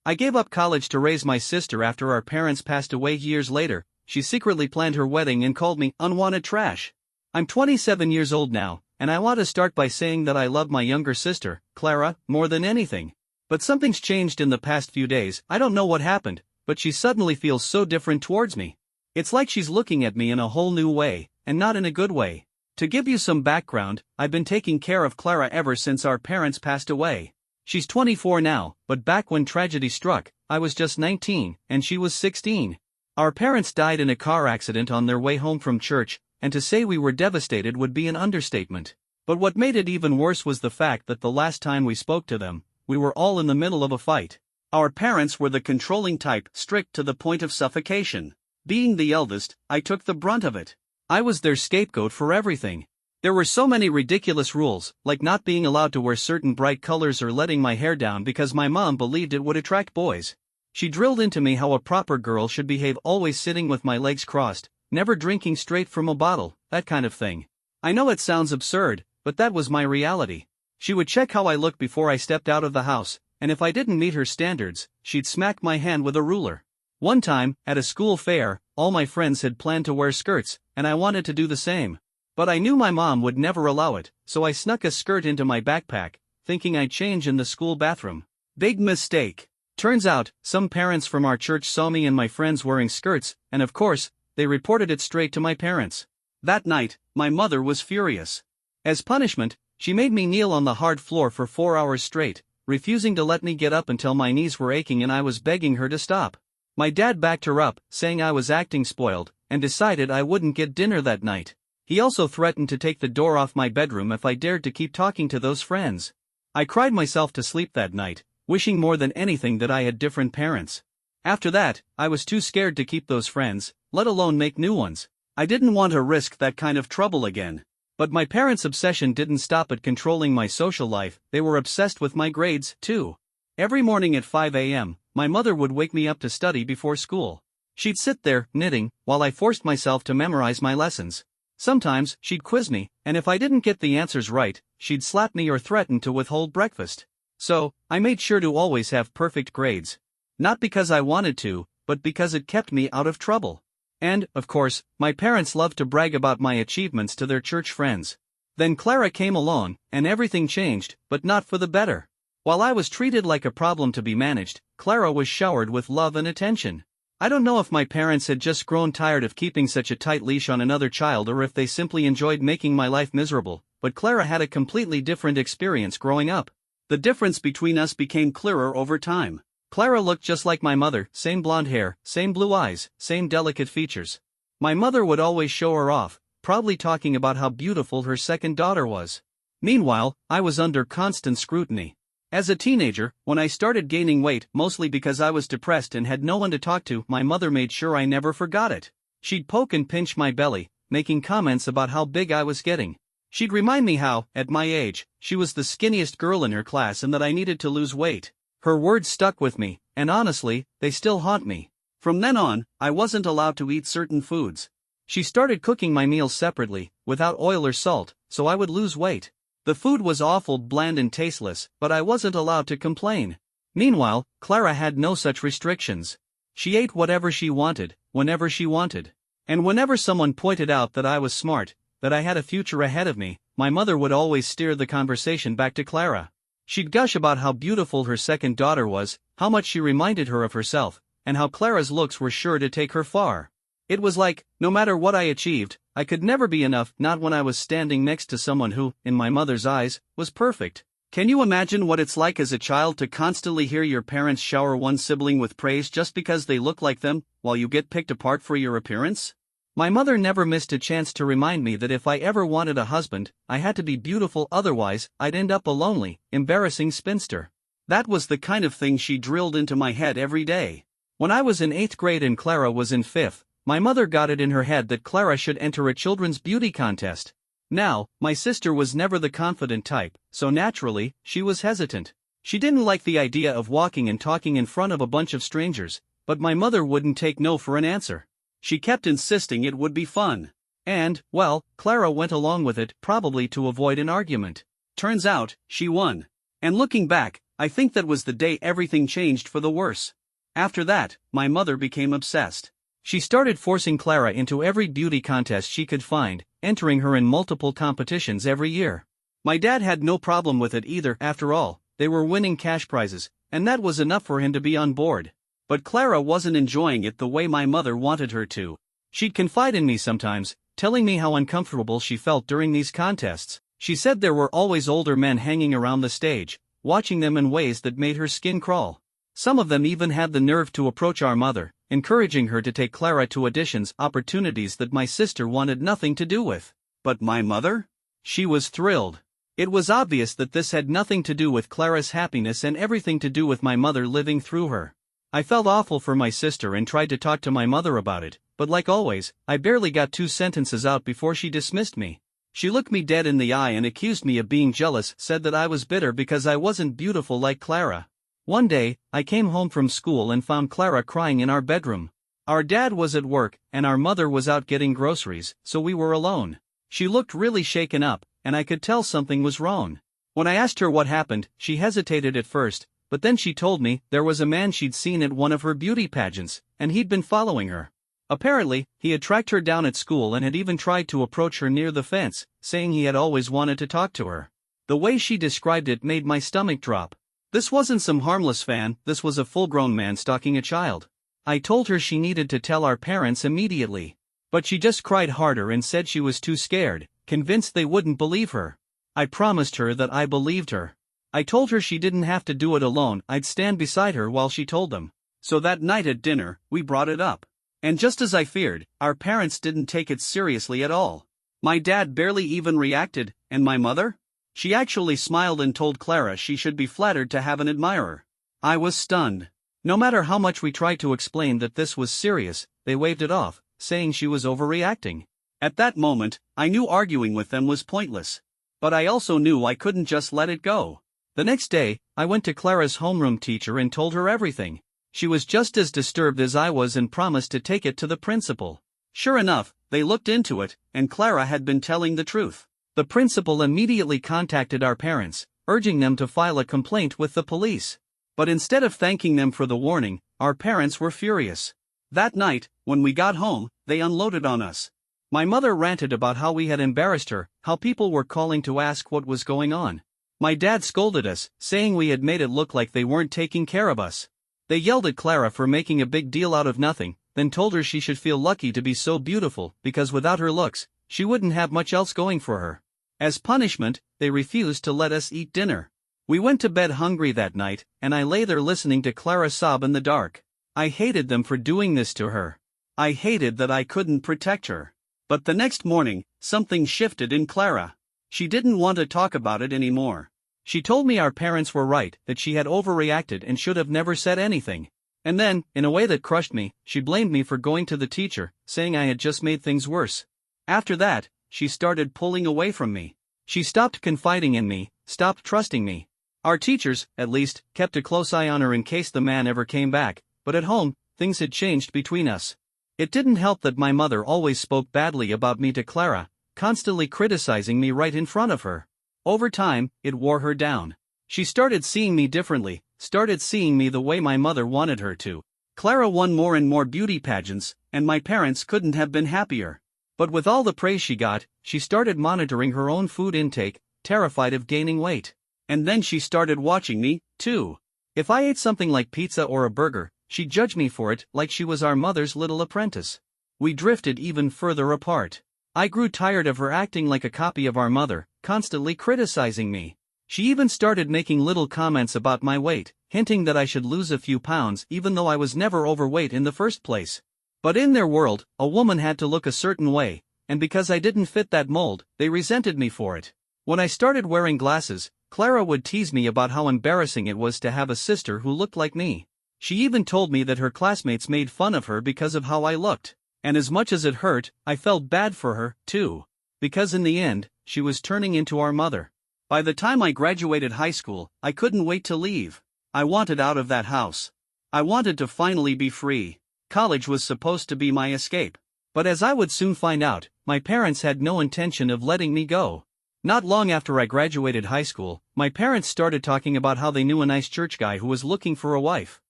I gave up college to raise my sister after our parents passed away years later. She secretly planned her wedding and called me unwanted trash. I'm 27 years old now, and I want to start by saying that I love my younger sister, Clara, more than anything. But something's changed in the past few days. I don't know what happened, but she suddenly feels so different towards me. It's like she's looking at me in a whole new way, and not in a good way. To give you some background, I've been taking care of Clara ever since our parents passed away. She's 24 now, but back when tragedy struck, I was just 19, and she was 16. Our parents died in a car accident on their way home from church, and to say we were devastated would be an understatement. But what made it even worse was the fact that the last time we spoke to them, we were all in the middle of a fight. Our parents were the controlling type, strict to the point of suffocation. Being the eldest, I took the brunt of it. I was their scapegoat for everything. There were so many ridiculous rules, like not being allowed to wear certain bright colors or letting my hair down because my mom believed it would attract boys. She drilled into me how a proper girl should behave, always sitting with my legs crossed, never drinking straight from a bottle, that kind of thing. I know it sounds absurd, but that was my reality. She would check how I looked before I stepped out of the house, and if I didn't meet her standards, she'd smack my hand with a ruler. One time, at a school fair, all my friends had planned to wear skirts, and I wanted to do the same. But I knew my mom would never allow it, so I snuck a skirt into my backpack, thinking I'd change in the school bathroom. Big mistake. Turns out, some parents from our church saw me and my friends wearing skirts, and of course, they reported it straight to my parents. That night, my mother was furious. As punishment, she made me kneel on the hard floor for 4 hours straight, refusing to let me get up until my knees were aching and I was begging her to stop. My dad backed her up, saying I was acting spoiled, and decided I wouldn't get dinner that night. He also threatened to take the door off my bedroom if I dared to keep talking to those friends. I cried myself to sleep that night, wishing more than anything that I had different parents. After that, I was too scared to keep those friends, let alone make new ones. I didn't want to risk that kind of trouble again. But my parents' obsession didn't stop at controlling my social life, they were obsessed with my grades, too. Every morning at 5 a.m., my mother would wake me up to study before school. She'd sit there, knitting, while I forced myself to memorize my lessons. Sometimes, she'd quiz me, and if I didn't get the answers right, she'd slap me or threaten to withhold breakfast. So, I made sure to always have perfect grades. Not because I wanted to, but because it kept me out of trouble. And, of course, my parents loved to brag about my achievements to their church friends. Then Clara came along, and everything changed, but not for the better. While I was treated like a problem to be managed, Clara was showered with love and attention. I don't know if my parents had just grown tired of keeping such a tight leash on another child or if they simply enjoyed making my life miserable, but Clara had a completely different experience growing up. The difference between us became clearer over time. Clara looked just like my mother, same blonde hair, same blue eyes, same delicate features. My mother would always show her off, probably talking about how beautiful her second daughter was. Meanwhile, I was under constant scrutiny. As a teenager, when I started gaining weight, mostly because I was depressed and had no one to talk to, my mother made sure I never forgot it. She'd poke and pinch my belly, making comments about how big I was getting. She'd remind me how, at my age, she was the skinniest girl in her class and that I needed to lose weight. Her words stuck with me, and honestly, they still haunt me. From then on, I wasn't allowed to eat certain foods. She started cooking my meals separately, without oil or salt, so I would lose weight. The food was awful, bland and tasteless, but I wasn't allowed to complain. Meanwhile, Clara had no such restrictions. She ate whatever she wanted, whenever she wanted. And whenever someone pointed out that I was smart, that I had a future ahead of me, my mother would always steer the conversation back to Clara. She'd gush about how beautiful her second daughter was, how much she reminded her of herself, and how Clara's looks were sure to take her far. It was like, no matter what I achieved, I could never be enough, not when I was standing next to someone who, in my mother's eyes, was perfect. Can you imagine what it's like as a child to constantly hear your parents shower one sibling with praise just because they look like them, while you get picked apart for your appearance? My mother never missed a chance to remind me that if I ever wanted a husband, I had to be beautiful, otherwise, I'd end up a lonely, embarrassing spinster. That was the kind of thing she drilled into my head every day. When I was in 8th grade and Clara was in 5th, my mother got it in her head that Clara should enter a children's beauty contest. Now, my sister was never the confident type, so naturally, she was hesitant. She didn't like the idea of walking and talking in front of a bunch of strangers, but my mother wouldn't take no for an answer. She kept insisting it would be fun. And, well, Clara went along with it, probably to avoid an argument. Turns out, she won. And looking back, I think that was the day everything changed for the worse. After that, my mother became obsessed. She started forcing Clara into every beauty contest she could find, entering her in multiple competitions every year. My dad had no problem with it either. After all, they were winning cash prizes, and that was enough for him to be on board. But Clara wasn't enjoying it the way my mother wanted her to. She'd confide in me sometimes, telling me how uncomfortable she felt during these contests. She said there were always older men hanging around the stage, watching them in ways that made her skin crawl. Some of them even had the nerve to approach our mother, encouraging her to take Clara to auditions, opportunities that my sister wanted nothing to do with. But my mother? She was thrilled. It was obvious that this had nothing to do with Clara's happiness and everything to do with my mother living through her. I felt awful for my sister and tried to talk to my mother about it, but like always, I barely got 2 sentences out before she dismissed me. She looked me dead in the eye and accused me of being jealous, said that I was bitter because I wasn't beautiful like Clara. One day, I came home from school and found Clara crying in our bedroom. Our dad was at work, and our mother was out getting groceries, so we were alone. She looked really shaken up, and I could tell something was wrong. When I asked her what happened, she hesitated at first, but then she told me there was a man she'd seen at one of her beauty pageants, and he'd been following her. Apparently, he had tracked her down at school and had even tried to approach her near the fence, saying he had always wanted to talk to her. The way she described it made my stomach drop. This wasn't some harmless fan, this was a full-grown man stalking a child. I told her she needed to tell our parents immediately. But she just cried harder and said she was too scared, convinced they wouldn't believe her. I promised her that I believed her. I told her she didn't have to do it alone, I'd stand beside her while she told them. So that night at dinner, we brought it up. And just as I feared, our parents didn't take it seriously at all. My dad barely even reacted, and my mother? She actually smiled and told Clara she should be flattered to have an admirer. I was stunned. No matter how much we tried to explain that this was serious, they waved it off, saying she was overreacting. At that moment, I knew arguing with them was pointless. But I also knew I couldn't just let it go. The next day, I went to Clara's homeroom teacher and told her everything. She was just as disturbed as I was and promised to take it to the principal. Sure enough, they looked into it, and Clara had been telling the truth. The principal immediately contacted our parents, urging them to file a complaint with the police. But instead of thanking them for the warning, our parents were furious. That night, when we got home, they unloaded on us. My mother ranted about how we had embarrassed her, how people were calling to ask what was going on. My dad scolded us, saying we had made it look like they weren't taking care of us. They yelled at Clara for making a big deal out of nothing, then told her she should feel lucky to be so beautiful because without her looks, she wouldn't have much else going for her. As punishment, they refused to let us eat dinner. We went to bed hungry that night, and I lay there listening to Clara sob in the dark. I hated them for doing this to her. I hated that I couldn't protect her. But the next morning, something shifted in Clara. She didn't want to talk about it anymore. She told me our parents were right, that she had overreacted and should have never said anything. And then, in a way that crushed me, she blamed me for going to the teacher, saying I had just made things worse. After that, she started pulling away from me. She stopped confiding in me, stopped trusting me. Our teachers, at least, kept a close eye on her in case the man ever came back, but at home, things had changed between us. It didn't help that my mother always spoke badly about me to Clara, constantly criticizing me right in front of her. Over time, it wore her down. She started seeing me differently, started seeing me the way my mother wanted her to. Clara won more and more beauty pageants, and my parents couldn't have been happier. But with all the praise she got, she started monitoring her own food intake, terrified of gaining weight. And then she started watching me, too. If I ate something like pizza or a burger, she'd judge me for it like she was our mother's little apprentice. We drifted even further apart. I grew tired of her acting like a copy of our mother, constantly criticizing me. She even started making little comments about my weight, hinting that I should lose a few pounds even though I was never overweight in the first place. But in their world, a woman had to look a certain way, and because I didn't fit that mold, they resented me for it. When I started wearing glasses, Clara would tease me about how embarrassing it was to have a sister who looked like me. She even told me that her classmates made fun of her because of how I looked. And as much as it hurt, I felt bad for her, too. Because in the end, she was turning into our mother. By the time I graduated high school, I couldn't wait to leave. I wanted out of that house. I wanted to finally be free. College was supposed to be my escape. But as I would soon find out, my parents had no intention of letting me go. Not long after I graduated high school, my parents started talking about how they knew a nice church guy who was looking for a wife.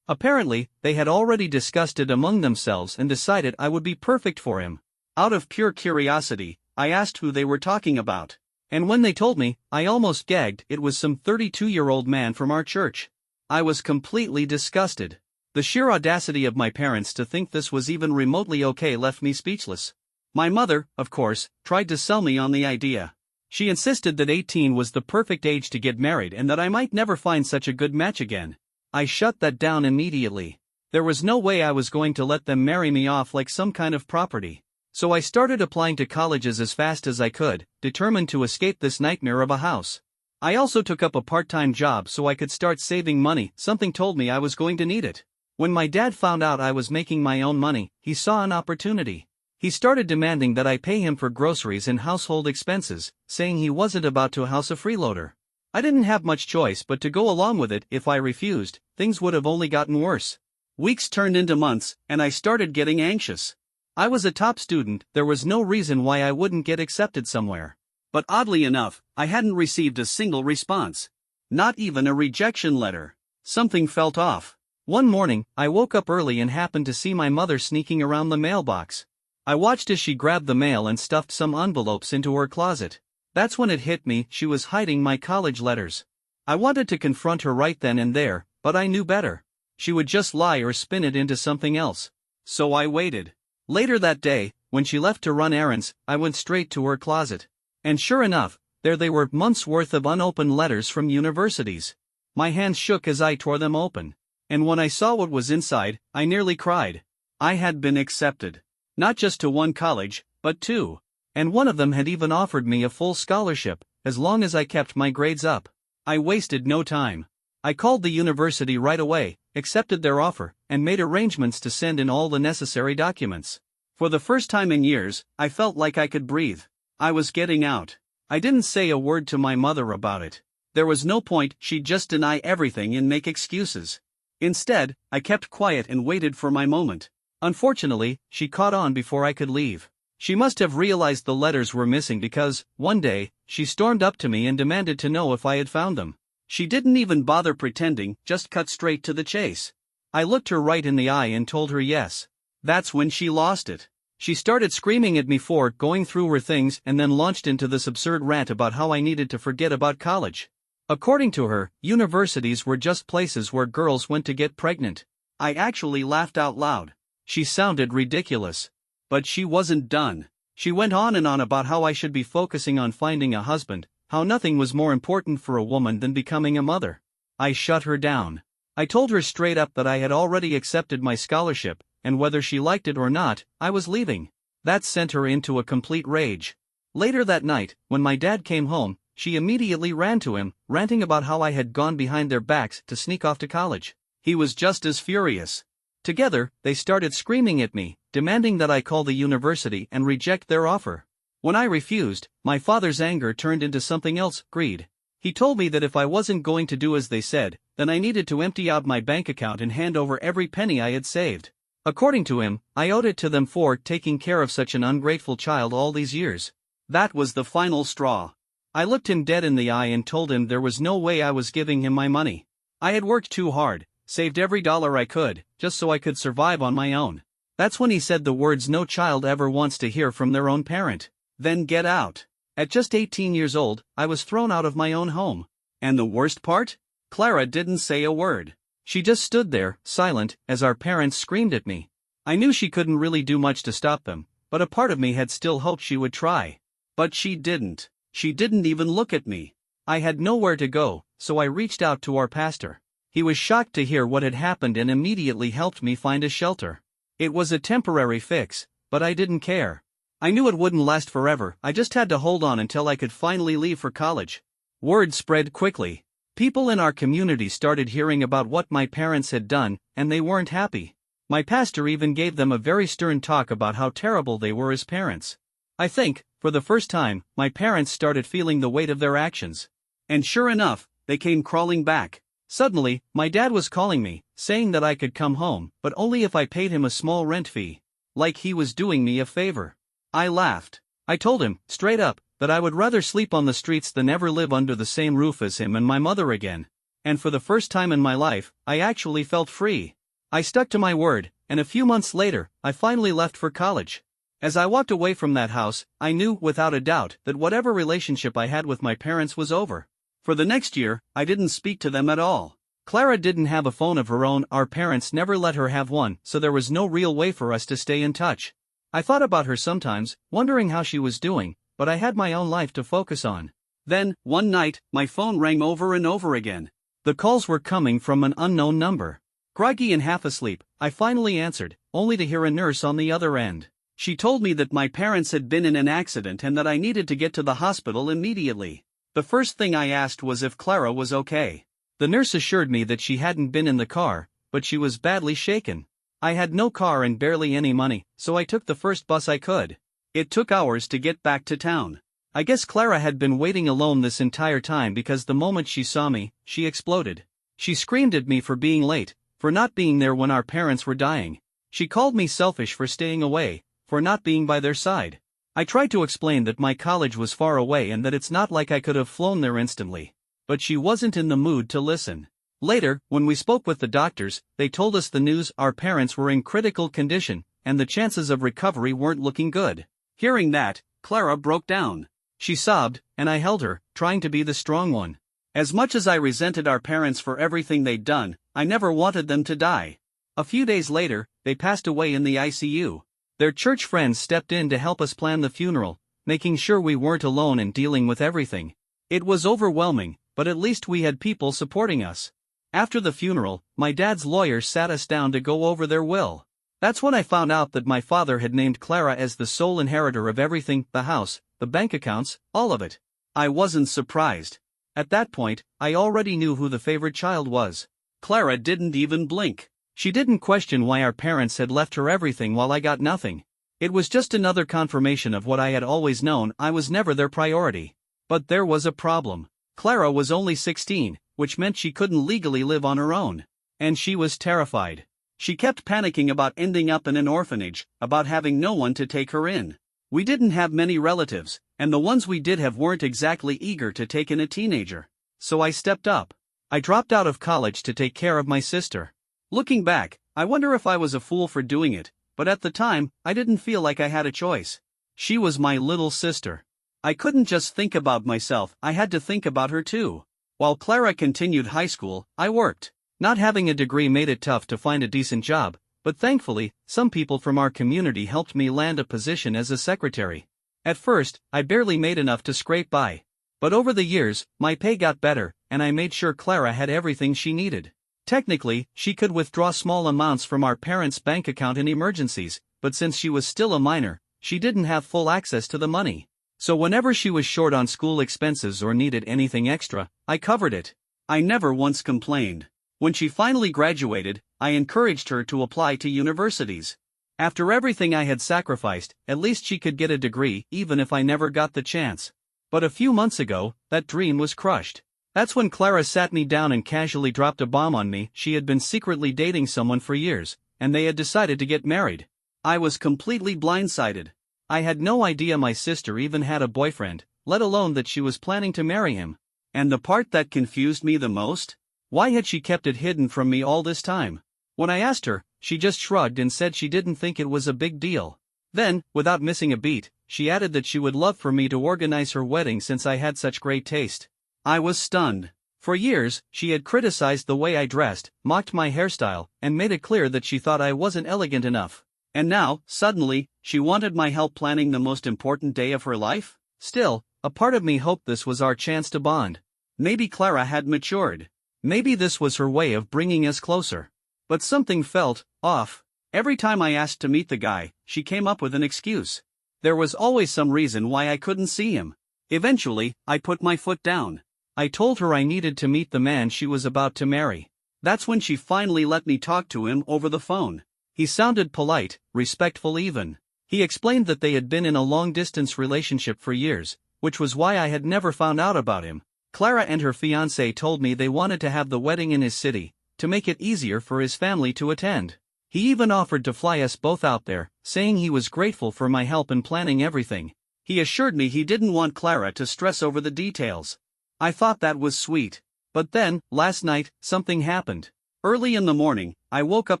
Apparently, they had already discussed it among themselves and decided I would be perfect for him. Out of pure curiosity, I asked who they were talking about. And when they told me, I almost gagged. It was some 32-year-old man from our church. I was completely disgusted. The sheer audacity of my parents to think this was even remotely okay left me speechless. My mother, of course, tried to sell me on the idea. She insisted that 18 was the perfect age to get married and that I might never find such a good match again. I shut that down immediately. There was no way I was going to let them marry me off like some kind of property. So I started applying to colleges as fast as I could, determined to escape this nightmare of a house. I also took up a part-time job so I could start saving money. Something told me I was going to need it. When my dad found out I was making my own money, he saw an opportunity. He started demanding that I pay him for groceries and household expenses, saying he wasn't about to house a freeloader. I didn't have much choice but to go along with it. If I refused, things would have only gotten worse. Weeks turned into months, and I started getting anxious. I was a top student, there was no reason why I wouldn't get accepted somewhere. But oddly enough, I hadn't received a single response. Not even a rejection letter. Something felt off. One morning, I woke up early and happened to see my mother sneaking around the mailbox. I watched as she grabbed the mail and stuffed some envelopes into her closet. That's when it hit me, she was hiding my college letters. I wanted to confront her right then and there, but I knew better. She would just lie or spin it into something else. So I waited. Later that day, when she left to run errands, I went straight to her closet. And sure enough, there they were, months' worth of unopened letters from universities. My hands shook as I tore them open. And when I saw what was inside, I nearly cried. I had been accepted. Not just to one college, but two. And one of them had even offered me a full scholarship, as long as I kept my grades up. I wasted no time. I called the university right away, accepted their offer, and made arrangements to send in all the necessary documents. For the first time in years, I felt like I could breathe. I was getting out. I didn't say a word to my mother about it. There was no point, she'd just deny everything and make excuses. Instead, I kept quiet and waited for my moment. Unfortunately, she caught on before I could leave. She must have realized the letters were missing because, one day, she stormed up to me and demanded to know if I had found them. She didn't even bother pretending, just cut straight to the chase. I looked her right in the eye and told her yes. That's when she lost it. She started screaming at me for going through her things and then launched into this absurd rant about how I needed to forget about college. According to her, universities were just places where girls went to get pregnant. I actually laughed out loud. She sounded ridiculous. But she wasn't done. She went on and on about how I should be focusing on finding a husband, how nothing was more important for a woman than becoming a mother. I shut her down. I told her straight up that I had already accepted my scholarship, and whether she liked it or not, I was leaving. That sent her into a complete rage. Later that night, when my dad came home, she immediately ran to him, ranting about how I had gone behind their backs to sneak off to college. He was just as furious. Together, they started screaming at me, demanding that I call the university and reject their offer. When I refused, my father's anger turned into something else, greed. He told me that if I wasn't going to do as they said, then I needed to empty out my bank account and hand over every penny I had saved. According to him, I owed it to them for taking care of such an ungrateful child all these years. That was the final straw. I looked him dead in the eye and told him there was no way I was giving him my money. I had worked too hard, saved every dollar I could, just so I could survive on my own. That's when he said the words no child ever wants to hear from their own parent. Then get out. At just 18 years old, I was thrown out of my own home. And the worst part? Clara didn't say a word. She just stood there, silent, as our parents screamed at me. I knew she couldn't really do much to stop them, but a part of me had still hoped she would try. But she didn't. She didn't even look at me. I had nowhere to go, so I reached out to our pastor. He was shocked to hear what had happened and immediately helped me find a shelter. It was a temporary fix, but I didn't care. I knew it wouldn't last forever, I just had to hold on until I could finally leave for college. Word spread quickly. People in our community started hearing about what my parents had done, and they weren't happy. My pastor even gave them a very stern talk about how terrible they were as parents. I think, for the first time, my parents started feeling the weight of their actions. And sure enough, they came crawling back. Suddenly, my dad was calling me, saying that I could come home, but only if I paid him a small rent fee. Like he was doing me a favor. I laughed. I told him, straight up, that I would rather sleep on the streets than ever live under the same roof as him and my mother again. And for the first time in my life, I actually felt free. I stuck to my word, and a few months later, I finally left for college. As I walked away from that house, I knew, without a doubt, that whatever relationship I had with my parents was over. For the next year, I didn't speak to them at all. Clara didn't have a phone of her own, our parents never let her have one, so there was no real way for us to stay in touch. I thought about her sometimes, wondering how she was doing, but I had my own life to focus on. Then, one night, my phone rang over and over again. The calls were coming from an unknown number. Groggy and half asleep, I finally answered, only to hear a nurse on the other end. She told me that my parents had been in an accident and that I needed to get to the hospital immediately. The first thing I asked was if Clara was okay. The nurse assured me that she hadn't been in the car, but she was badly shaken. I had no car and barely any money, so I took the first bus I could. It took hours to get back to town. I guess Clara had been waiting alone this entire time because the moment she saw me, she exploded. She screamed at me for being late, for not being there when our parents were dying. She called me selfish for staying away, for not being by their side. I tried to explain that my college was far away and that it's not like I could have flown there instantly. But she wasn't in the mood to listen. Later, when we spoke with the doctors, they told us the news: our parents were in critical condition, and the chances of recovery weren't looking good. Hearing that, Clara broke down. She sobbed, and I held her, trying to be the strong one. As much as I resented our parents for everything they'd done, I never wanted them to die. A few days later, they passed away in the ICU. Their church friends stepped in to help us plan the funeral, making sure we weren't alone in dealing with everything. It was overwhelming, but at least we had people supporting us. After the funeral, my dad's lawyer sat us down to go over their will. That's when I found out that my father had named Clara as the sole inheritor of everything: the house, the bank accounts, all of it. I wasn't surprised. At that point, I already knew who the favorite child was. Clara didn't even blink. She didn't question why our parents had left her everything while I got nothing. It was just another confirmation of what I had always known: I was never their priority. But there was a problem. Clara was only 16, which meant she couldn't legally live on her own. And she was terrified. She kept panicking about ending up in an orphanage, about having no one to take her in. We didn't have many relatives, and the ones we did have weren't exactly eager to take in a teenager. So I stepped up. I dropped out of college to take care of my sister. Looking back, I wonder if I was a fool for doing it, but at the time, I didn't feel like I had a choice. She was my little sister. I couldn't just think about myself, I had to think about her too. While Clara continued high school, I worked. Not having a degree made it tough to find a decent job, but thankfully, some people from our community helped me land a position as a secretary. At first, I barely made enough to scrape by. But over the years, my pay got better, and I made sure Clara had everything she needed. Technically, she could withdraw small amounts from our parents' bank account in emergencies, but since she was still a minor, she didn't have full access to the money. So whenever she was short on school expenses or needed anything extra, I covered it. I never once complained. When she finally graduated, I encouraged her to apply to universities. After everything I had sacrificed, at least she could get a degree, even if I never got the chance. But a few months ago, that dream was crushed. That's when Clara sat me down and casually dropped a bomb on me. She had been secretly dating someone for years, and they had decided to get married. I was completely blindsided. I had no idea my sister even had a boyfriend, let alone that she was planning to marry him. And the part that confused me the most? Why had she kept it hidden from me all this time? When I asked her, she just shrugged and said she didn't think it was a big deal. Then, without missing a beat, she added that she would love for me to organize her wedding since I had such great taste. I was stunned. For years, she had criticized the way I dressed, mocked my hairstyle, and made it clear that she thought I wasn't elegant enough. And now, suddenly, she wanted my help planning the most important day of her life? Still, a part of me hoped this was our chance to bond. Maybe Clara had matured. Maybe this was her way of bringing us closer. But something felt off. Every time I asked to meet the guy, she came up with an excuse. There was always some reason why I couldn't see him. Eventually, I put my foot down. I told her I needed to meet the man she was about to marry. That's when she finally let me talk to him over the phone. He sounded polite, respectful even. He explained that they had been in a long-distance relationship for years, which was why I had never found out about him. Clara and her fiancé told me they wanted to have the wedding in his city, to make it easier for his family to attend. He even offered to fly us both out there, saying he was grateful for my help in planning everything. He assured me he didn't want Clara to stress over the details. I thought that was sweet. But then, last night, something happened. Early in the morning, I woke up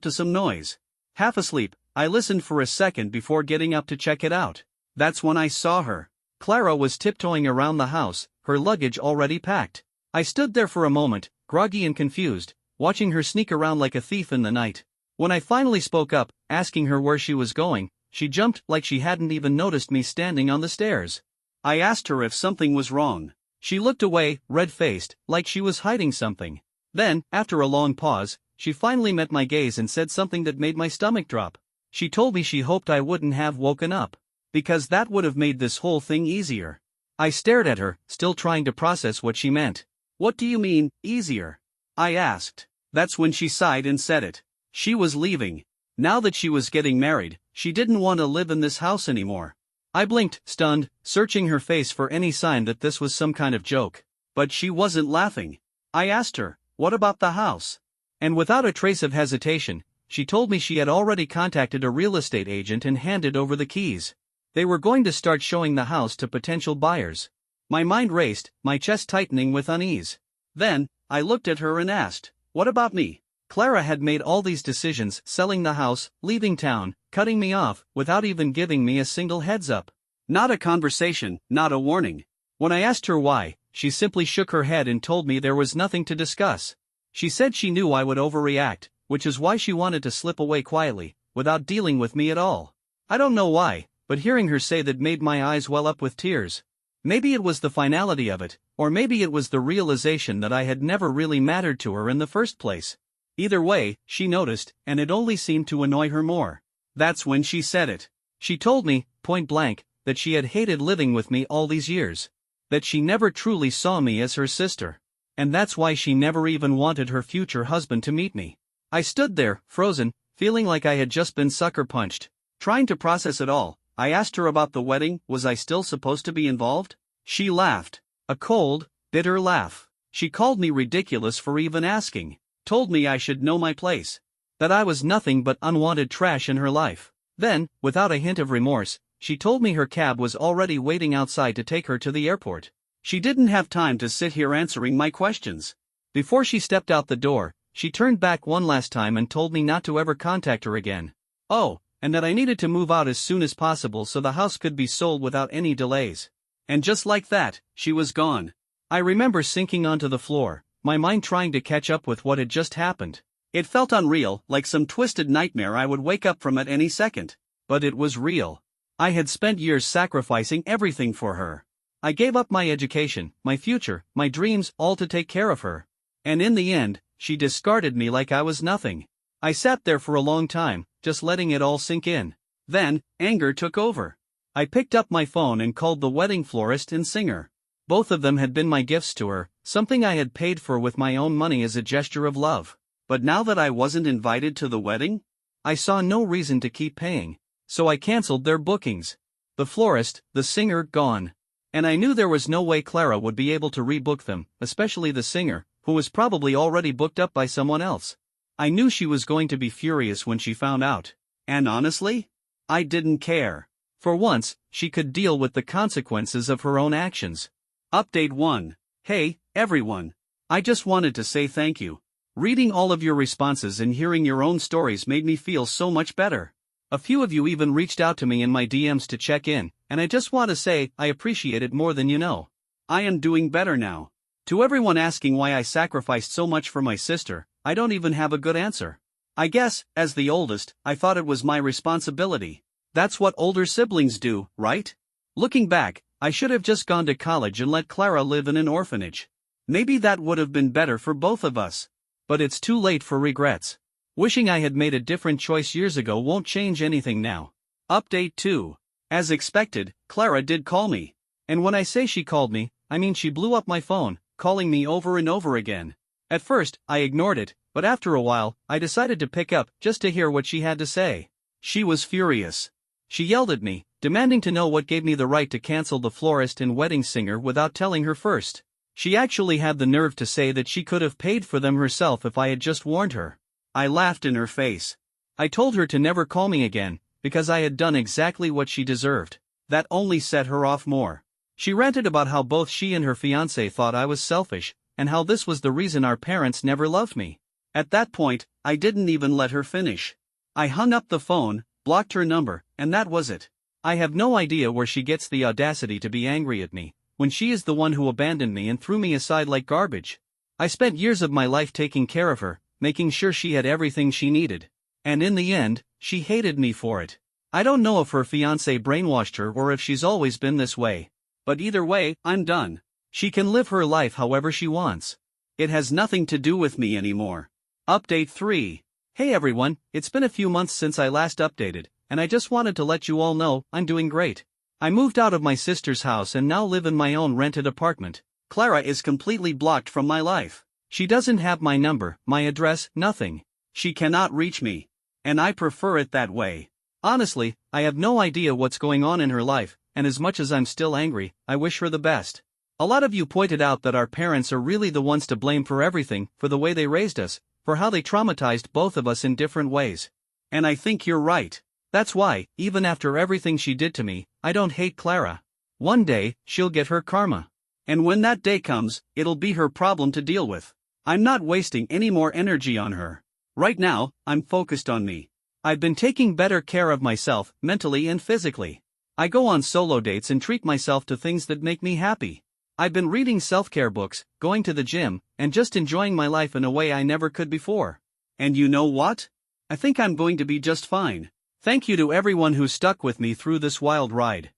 to some noise. Half asleep, I listened for a second before getting up to check it out. That's when I saw her. Clara was tiptoeing around the house, her luggage already packed. I stood there for a moment, groggy and confused, watching her sneak around like a thief in the night. When I finally spoke up, asking her where she was going, she jumped like she hadn't even noticed me standing on the stairs. I asked her if something was wrong. She looked away, red-faced, like she was hiding something. Then, after a long pause, she finally met my gaze and said something that made my stomach drop. She told me she hoped I wouldn't have woken up, because that would have made this whole thing easier. I stared at her, still trying to process what she meant. "What do you mean, easier?" I asked. That's when she sighed and said it. She was leaving. Now that she was getting married, she didn't want to live in this house anymore. I blinked, stunned, searching her face for any sign that this was some kind of joke. But she wasn't laughing. I asked her, "What about the house?" And without a trace of hesitation, she told me she had already contacted a real estate agent and handed over the keys. They were going to start showing the house to potential buyers. My mind raced, my chest tightening with unease. Then, I looked at her and asked, "What about me?" Clara had made all these decisions, selling the house, leaving town, cutting me off, without even giving me a single heads up. Not a conversation, not a warning. When I asked her why, she simply shook her head and told me there was nothing to discuss. She said she knew I would overreact, which is why she wanted to slip away quietly, without dealing with me at all. I don't know why, but hearing her say that made my eyes well up with tears. Maybe it was the finality of it, or maybe it was the realization that I had never really mattered to her in the first place. Either way, she noticed, and it only seemed to annoy her more. That's when she said it. She told me, point blank, that she had hated living with me all these years. That she never truly saw me as her sister. And that's why she never even wanted her future husband to meet me. I stood there, frozen, feeling like I had just been sucker punched. Trying to process it all, I asked her about the wedding. Was I still supposed to be involved? She laughed. A cold, bitter laugh. She called me ridiculous for even asking. Told me I should know my place. That I was nothing but unwanted trash in her life. Then, without a hint of remorse, she told me her cab was already waiting outside to take her to the airport. She didn't have time to sit here answering my questions. Before she stepped out the door, she turned back one last time and told me not to ever contact her again. Oh, and that I needed to move out as soon as possible so the house could be sold without any delays. And just like that, she was gone. I remember sinking onto the floor, my mind trying to catch up with what had just happened. It felt unreal, like some twisted nightmare I would wake up from at any second. But it was real. I had spent years sacrificing everything for her. I gave up my education, my future, my dreams, all to take care of her. And in the end, she discarded me like I was nothing. I sat there for a long time, just letting it all sink in. Then, anger took over. I picked up my phone and called the wedding florist and singer. Both of them had been my gifts to her, something I had paid for with my own money as a gesture of love. But now that I wasn't invited to the wedding, I saw no reason to keep paying. So I canceled their bookings. The florist, the singer, gone. And I knew there was no way Clara would be able to rebook them, especially the singer, who was probably already booked up by someone else. I knew she was going to be furious when she found out. And honestly, I didn't care. For once, she could deal with the consequences of her own actions. Update 1. Hey, everyone. I just wanted to say thank you. Reading all of your responses and hearing your own stories made me feel so much better. A few of you even reached out to me in my DMs to check in, and I just want to say I appreciate it more than you know. I am doing better now. To everyone asking why I sacrificed so much for my sister, I don't even have a good answer. I guess, as the oldest, I thought it was my responsibility. That's what older siblings do, right? Looking back, I should have just gone to college and let Clara live in an orphanage. Maybe that would have been better for both of us. But it's too late for regrets. Wishing I had made a different choice years ago won't change anything now. Update 2. As expected, Clara did call me. And when I say she called me, I mean she blew up my phone, calling me over and over again. At first, I ignored it, but after a while, I decided to pick up just to hear what she had to say. She was furious. She yelled at me, demanding to know what gave me the right to cancel the florist and wedding singer without telling her first. She actually had the nerve to say that she could have paid for them herself if I had just warned her. I laughed in her face. I told her to never call me again, because I had done exactly what she deserved. That only set her off more. She ranted about how both she and her fiancé thought I was selfish, and how this was the reason our parents never loved me. At that point, I didn't even let her finish. I hung up the phone, blocked her number, and that was it. I have no idea where she gets the audacity to be angry at me, when she is the one who abandoned me and threw me aside like garbage. I spent years of my life taking care of her, making sure she had everything she needed. And in the end, she hated me for it. I don't know if her fiancé brainwashed her or if she's always been this way. But either way, I'm done. She can live her life however she wants. It has nothing to do with me anymore. Update 3. Hey everyone, it's been a few months since I last updated, and I just wanted to let you all know I'm doing great. I moved out of my sister's house and now live in my own rented apartment. Clara is completely blocked from my life. She doesn't have my number, my address, nothing. She cannot reach me. And I prefer it that way. Honestly, I have no idea what's going on in her life, and as much as I'm still angry, I wish her the best. A lot of you pointed out that our parents are really the ones to blame for everything, for the way they raised us, for how they traumatized both of us in different ways. And I think you're right. That's why, even after everything she did to me, I don't hate Clara. One day, she'll get her karma. And when that day comes, it'll be her problem to deal with. I'm not wasting any more energy on her. Right now, I'm focused on me. I've been taking better care of myself, mentally and physically. I go on solo dates and treat myself to things that make me happy. I've been reading self-care books, going to the gym, and just enjoying my life in a way I never could before. And you know what? I think I'm going to be just fine. Thank you to everyone who stuck with me through this wild ride.